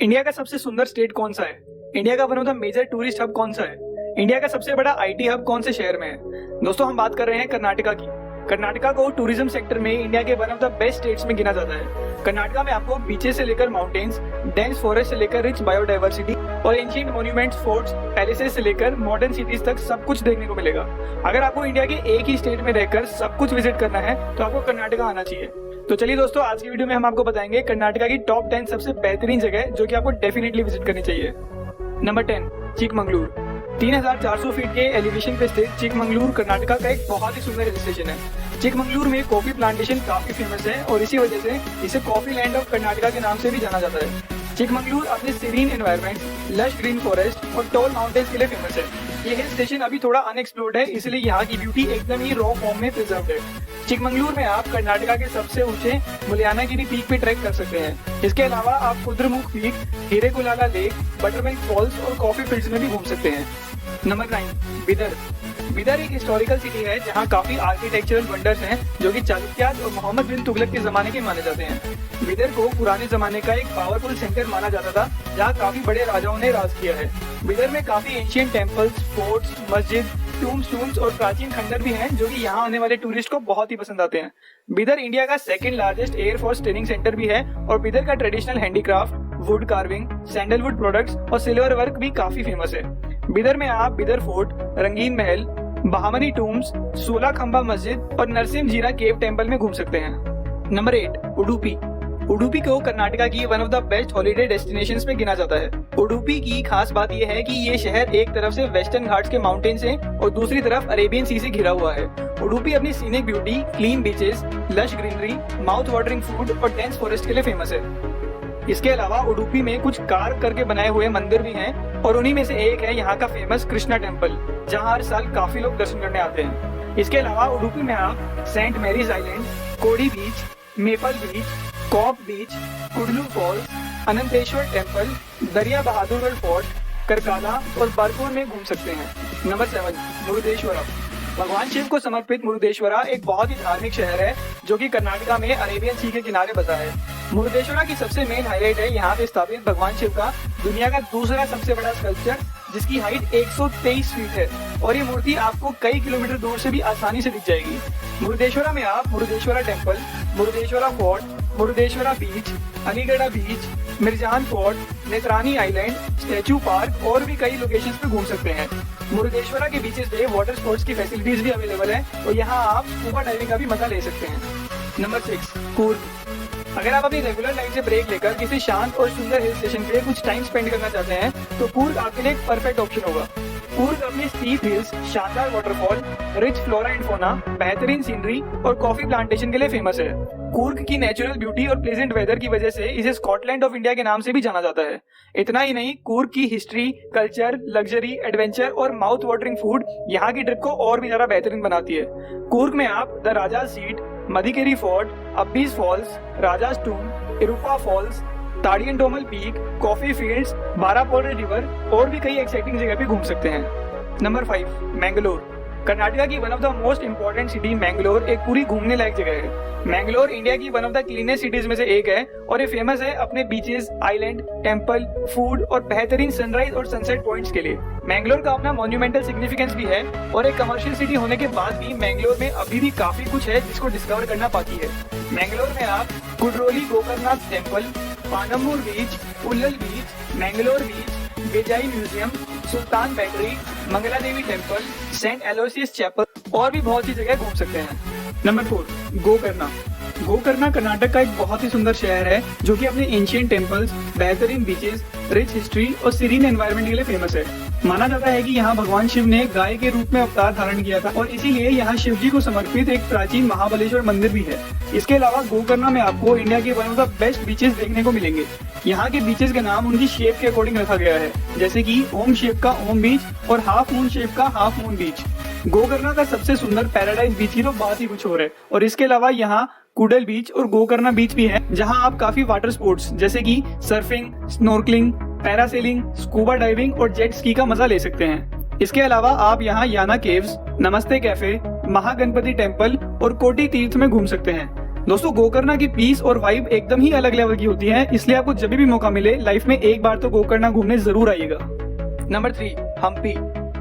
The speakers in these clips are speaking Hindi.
इंडिया का सबसे सुंदर स्टेट कौन सा है? इंडिया का one of the major tourist hub कौन सा है? इंडिया का सबसे बड़ा आईटी हब कौन से शहर में है? दोस्तों, हम बात कर रहे हैं कर्नाटका की। कर्नाटका को टूरिज्म सेक्टर में इंडिया के one of the best states में गिना जाता है। कर्नाटका में आपको बीचेस से लेकर माउंटेन्स, डेंस फॉरेस्ट से लेकर रिच बायोडाइवर्सिटी और एंशिएंट मॉन्यूमेंट्स, फोर्ट्स, पैलेसेस से लेकर मॉडर्न सिटीज तक सब कुछ देखने को मिलेगा। अगर आपको इंडिया के एक ही स्टेट में रहकर सब कुछ विजिट करना है तो आपको कर्नाटका आना चाहिए। तो चलिए दोस्तों, आज की वीडियो में हम आपको बताएंगे कर्नाटका की टॉप 10 सबसे बेहतरीन जगह जो कि आपको डेफिनेटली विजिट करनी चाहिए। नंबर 10, चिकमंगलुरु। 3400 फीट के एलिवेशन पे स्थित चिकमंगलुरु कर्नाटका का एक बहुत ही सुंदर हिल स्टेशन है। चिकमंगलुरु में कॉफी प्लांटेशन काफी फेमस है और इसी वजह से इसे कॉफी लैंड ऑफ कर्नाटका के नाम से भी जाना जाता है। चिकमंगलुरु अपने serene environment, lush green forest और टॉल माउंटेन्स के लिए फेमस है। ये हिल स्टेशन अभी थोड़ा अनएक्सप्लोर्ड है, इसलिए यहाँ की ब्यूटी एकदम ही रॉ फॉर्म में प्रिजर्व्ड है। चिकमंगलुरु में आप कर्नाटका के सबसे ऊंचे मुलियानागिरी पीक पे ट्रैक कर सकते हैं। इसके अलावा आप Kudremukh peak, Hirekolale lake, buttermilk falls और कॉफी फील्ड्स में भी घूम सकते हैं। नंबर 9, बिदर। बिदर एक हिस्टोरिकल सिटी है जहाँ काफी आर्किटेक्चरल वंडर्स हैं जो कि चालुक्याज और मोहम्मद बिन तुगलक के जमाने के माने जाते हैं। बिदर को पुराने जमाने का एक पावरफुल सेंटर माना जाता था जहाँ काफी बड़े राजाओं ने राज किया है। बिदर में काफी एंशिएंट टेम्पल्स, फोर्ट्स, मस्जिद, टूम्बस्टोन्स और प्राचीन खंडर भी हैं जो कि यहाँ आने वाले टूरिस्ट को बहुत ही पसंद आते हैं। बिदर इंडिया का second largest air force training centre भी है और बिदर का traditional handicraft, wood carving, sandalwood products और सिल्वर वर्क भी काफी फेमस है। बिदर में आप बिदर फोर्ट, रंगीन महल, बहामनी टूम्स, 16 खंबा मस्जिद और नरसिम्हा जीरा केव टेम्पल में घूम सकते हैं। नंबर 8, उडुपी। उडुपी को कर्नाटका की one of the best holiday destinations में गिना जाता है। उडुपी की खास बात यह है कि ये शहर एक तरफ से वेस्टर्न घाट्स के माउंटेन से और दूसरी तरफ अरेबियन सी से घिरा हुआ है। उडुपी अपनी scenic beauty, clean beaches, lush greenery, mouth watering food और डेंस फॉरेस्ट के लिए फेमस है। इसके अलावा उडुपी में कुछ कार्व करके बनाए हुए मंदिर भी हैं और उन्हीं में से एक है यहाँ का फेमस कृष्णा टेम्पल, जहाँ हर साल काफी लोग दर्शन करने आते हैं। इसके अलावा उडुपी में आप सेंट मैरीज आइलैंड, कोडी बीच, मेपल बीच, कॉप बीच, कुडलू फॉल्स, अनंतेश्वर टेम्पल, दरिया बहादुरगढ़ फोर्ट, करकाला और बरपुर में घूम सकते हैं। नंबर 7, मुरुदेश्वरा। भगवान शिव को समर्पित मुरुदेश्वरा एक बहुत ही धार्मिक शहर है जो कि कर्नाटका में अरेबियन सी के किनारे बसा है। मुरुदेश्वरा की सबसे मेन हाईलाइट है यहाँ पे स्थापित भगवान शिव का दुनिया का दूसरा सबसे बड़ा स्कल्पचर, जिसकी हाइट 123 फीट है और ये मूर्ति आपको कई किलोमीटर दूर से भी आसानी से दिख जाएगी। मुरुदेश्वरा में आप मुरुदेश्वरा टेम्पल, मुरुदेश्वरा फोर्ट, मुरुदेश्वरा बीच, अलीगढ़ बीच, Mirjan fort, नेत्रानी island, statue park और भी कई लोकेशंस पे घूम सकते हैं। मुरुदेश्वरा के बीचेस पे वाटर स्पोर्ट्स की फैसिलिटीज भी अवेलेबल है और यहाँ आप स्कूबा डाइविंग का भी मजा ले सकते हैं। नंबर 6, कूर्ग। अगर आप अपनी रेगुलर लाइफ से ब्रेक लेकर किसी शांत और सुंदर हिल स्टेशन पे कुछ टाइम स्पेंड करना चाहते हैं तो कूर्ग आपके लिए एक परफेक्ट ऑप्शन होगा। कूर्ग अपनी स्टीप हिल्स, शानदार waterfall, rich flora and fauna, बेहतरीन सीनरी और कॉफी प्लांटेशन के लिए फेमस है। कूर्ग की नेचुरल ब्यूटी और प्लेजेंट वेदर की वजह से इसे स्कॉटलैंड ऑफ इंडिया के नाम से भी जाना जाता है। इतना ही नहीं, कूर्ग की हिस्ट्री, कल्चर, लग्जरी, एडवेंचर और माउथ वाटरिंग फूड यहाँ की ट्रिप को और भी ज्यादा बेहतरीन बनाती है। कूर्ग में आप the Raja seat, Madikeri fort, Abbey's falls, Raja's tomb, Iruppu falls, Tadiandamol peak, coffee fields, Barapole river और भी कई एक्साइटिंग जगह पे घूम सकते हैं। नंबर 5, मैंगलोर। कर्नाटका की one of the most important city Mangalore एक पूरी घूमने लायक जगह है। मैंगलोर इंडिया की one of the cleanest cities में से एक है और ये फेमस है अपने बीचेस, आइलैंड, टेम्पल, फूड और बेहतरीन सनराइज और सनसेट पॉइंट्स के लिए। मैंगलोर का अपना मॉन्यूमेंटल सिग्निफिकेंस भी है और एक कमर्शियल सिटी होने के बाद भी मैंगलोर में अभी भी काफी कुछ है जिसको डिस्कवर करना बाकी है। मैंगलोर में आप कुड्रोली गोकर्णनाथ टेम्पल, पानम्बूर बीच, उल्लल बीच, मैंगलोर बीच, बेजाई म्यूजियम, सुल्तान बैटरी, मंगला देवी टेम्पल, सेंट एलोसियस चैपल और भी बहुत सी जगह घूम सकते हैं। नंबर 4, गोकर्णा। गोकर्णा कर्नाटक का एक बहुत ही सुंदर शहर है जो कि अपने एंशिएंट टेम्पल्स, बेहतरीन बीचेस, रिच हिस्ट्री और सीरीन एनवायरनमेंट के लिए फेमस है। माना जाता है कि यहाँ भगवान शिव ने गाय के रूप में अवतार धारण किया था और इसीलिए यहाँ शिव जी को समर्पित एक प्राचीन महाबलेश्वर मंदिर भी है। इसके अलावा गोकर्णा में आपको इंडिया के one of the best beaches देखने को मिलेंगे। यहाँ के बीचेस का नाम उनकी शेप के अकॉर्डिंग रखा गया है, जैसे कि ओम शेप का ओम बीच और हाफ मून शेप का हाफ मून बीच। गोकर्णा का सबसे सुंदर पैराडाइज बीच की तो बात ही कुछ और है और इसके अलावा यहाँ कुडल बीच और गोकर्णा बीच भी है जहाँ आप काफी वाटर स्पोर्ट्स जैसे कि surfing, snorkelling, parasailing, scuba diving और जेट स्की का मजा ले सकते हैं। इसके अलावा आप यहाँ याना केव्स, नमस्ते कैफे, महागणपति टेम्पल और कोटी तीर्थ में घूम सकते हैं। दोस्तों गोकर्णा की पीस और वाइब एकदम ही अलग लेवल की होती है, इसलिए आपको जब भी मौका मिले लाइफ में एक बार तो गोकर्णा घूमने जरूर आइएगा। नंबर 3, हम्पी।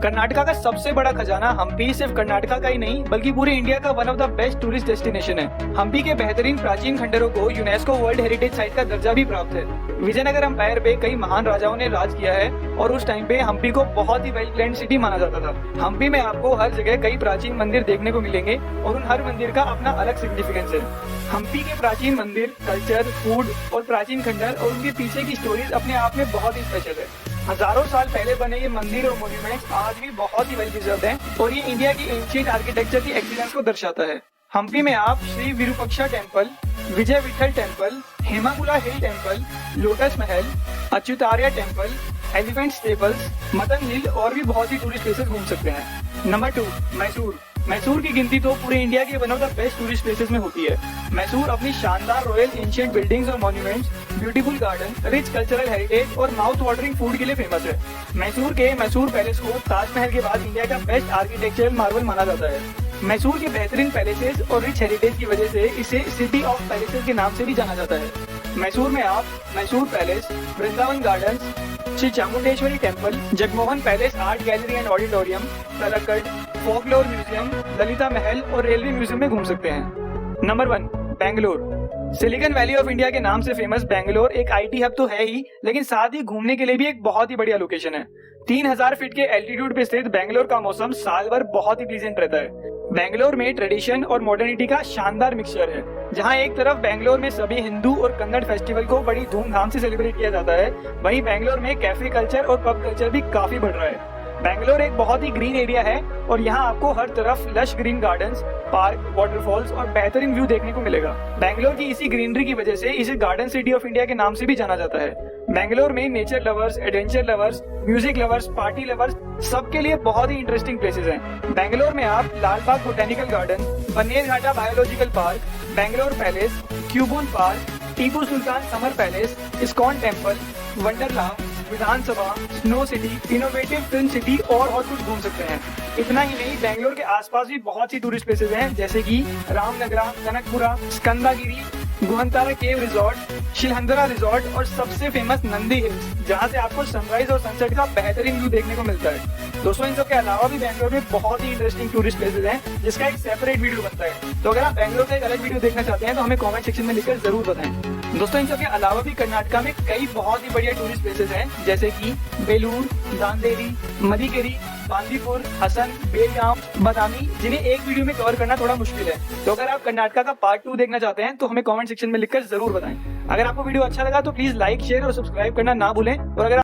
कर्नाटका का सबसे बड़ा खजाना हम्पी सिर्फ कर्नाटका का ही नहीं बल्कि पूरे इंडिया का one of the best tourist destination है। हम्पी के बेहतरीन प्राचीन खंडरों को यूनेस्को वर्ल्ड हेरिटेज साइट का दर्जा भी प्राप्त है। विजयनगर एम्पायर पे कई महान राजाओं ने राज किया है और उस टाइम पे हम्पी को बहुत ही वेल प्लान्ड सिटी माना जाता था। हम्पी में आपको हर जगह कई प्राचीन मंदिर देखने को मिलेंगे और उन हर मंदिर का अपना अलग सिग्निफिकेंस है। हम्पी के प्राचीन मंदिर, कल्चर, फूड और प्राचीन खंडर और उनके पीछे की स्टोरीज अपने आप में बहुत ही स्पेशल है। हजारों साल पहले बने ये मंदिर और मॉन्यूमेंट्स आज भी बहुत ही वेल प्रिजर्व्ड हैं और ये इंडिया की एंशिएंट आर्किटेक्चर की एक्सीलेंस को दर्शाता है। हम्पी में आप श्री विरूपाक्षा टेम्पल, विजय विठल टेम्पल, हेमाकुला हिल टेम्पल, लोटस महल, अच्युतार्य टेम्पल, एलिफेंट स्टेबल्स, मदन हिल और भी बहुत सी टूरिस्ट प्लेसेस घूम सकते हैं। नंबर 2, मैसूर। मैसूर की गिनती तो पूरे इंडिया के one of the best tourist places में होती है। मैसूर अपनी शानदार रॉयल एंशिएंट बिल्डिंग्स और monuments, beautiful garden, rich cultural heritage और माउथ वाटरिंग फूड के लिए फेमस है। मैसूर के मैसूर पैलेस को ताजमहल के बाद इंडिया का बेस्ट आर्किटेक्चरल मार्वल माना जाता है। मैसूर के बेहतरीन पैलेसेस और रिच हेरिटेज की वजह से इसे सिटी ऑफ पैलेसेस के नाम से भी जाना जाता है। मैसूर में आप Mysore palace, Vrindavan gardens, Shri Chamundeshwari temple, Jaganmohan palace art gallery and auditorium, Talakadu, folklore museum, Lalitha Mahal और रेलवे म्यूजियम में घूम सकते हैं। Number 1, Bangalore. Silicon Valley of India के नाम से फेमस बेंगलोर एक आईटी हब तो है ही, लेकिन साथ ही घूमने के लिए भी एक बहुत ही बढ़िया लोकेशन है। 3000 फीट के एल्टीट्यूड पे स्थित बेंगलोर का मौसम साल भर बहुत ही प्लीजेंट रहता है। बेंगलोर में ट्रेडिशन और मॉडर्निटी का शानदार मिक्सचर है, जहां एक तरफ बेंगलोर में सभी हिंदू और कन्नड़ फेस्टिवल को बड़ी धूमधाम से सेलिब्रेट किया जाता है, वहीं बेंगलोर में कैफे कल्चर और पब कल्चर भी काफी बढ़ रहा है। बेंगलोर एक बहुत ही ग्रीन एरिया है और यहाँ आपको हर तरफ lush green gardens, park, waterfalls और बेहतरीन व्यू देखने को मिलेगा। बेंगलोर की इसी ग्रीनरी की वजह से इसे गार्डन सिटी ऑफ इंडिया के नाम से भी जाना जाता है। बेंगलोर में nature lovers, adventure lovers, music lovers, party lovers सबके लिए बहुत ही इंटरेस्टिंग प्लेसेस हैं। बेंगलोर में आप Lalbagh botanical garden, Bannerghatta biological park, Bangalore palace, Cubbon park, Tipu Sultan summer palace, ISKCON temple, Wonderla, विधानसभा, snow city, innovative film city और बहुत कुछ घूम सकते हैं। इतना ही नहीं, बेंगलोर के आसपास भी बहुत सी टूरिस्ट प्लेसेस हैं, जैसे कि रामनगरा, कनकपुरा, स्कंदागिरी, गुहंतारा केव रिजॉर्ट, शिलहंदरा रिजॉर्ट और सबसे फेमस नंदी हिल्स, जहां से आपको सनराइज और सनसेट का बेहतरीन व्यू देखने को मिलता है। दोस्तों इन सब के अलावा भी बेंगलोर में बहुत ही इंटरेस्टिंग टूरिस्ट प्लेसेस हैं, जिसका एक सेपरेट वीडियो बनता है। तो अगर आप बेंगलोर का एक अलग वीडियो देखना चाहते हैं तो हमें कमेंट सेक्शन में लिखकर जरूर बताएं। दोस्तों इन सब के अलावा भी कर्नाटका में कई बहुत ही बढ़िया टूरिस्ट प्लेसेस हैं, जैसे कि बेलूर, दांदेली, मदिकेरी, बांदीपुर, हसन, बेलगाम, बादामी, जिन्हें एक वीडियो में कवर करना थोड़ा मुश्किल है। तो अगर आप कर्नाटका का पार्ट 2 देखना चाहते हैं तो हमें कमेंट सेक्शन में लिखकर जरूर बताएं। अगर आपको वीडियो अच्छा लगा तो प्लीज लाइक, शेयर और सब्सक्राइब करना ना भूलें और अगर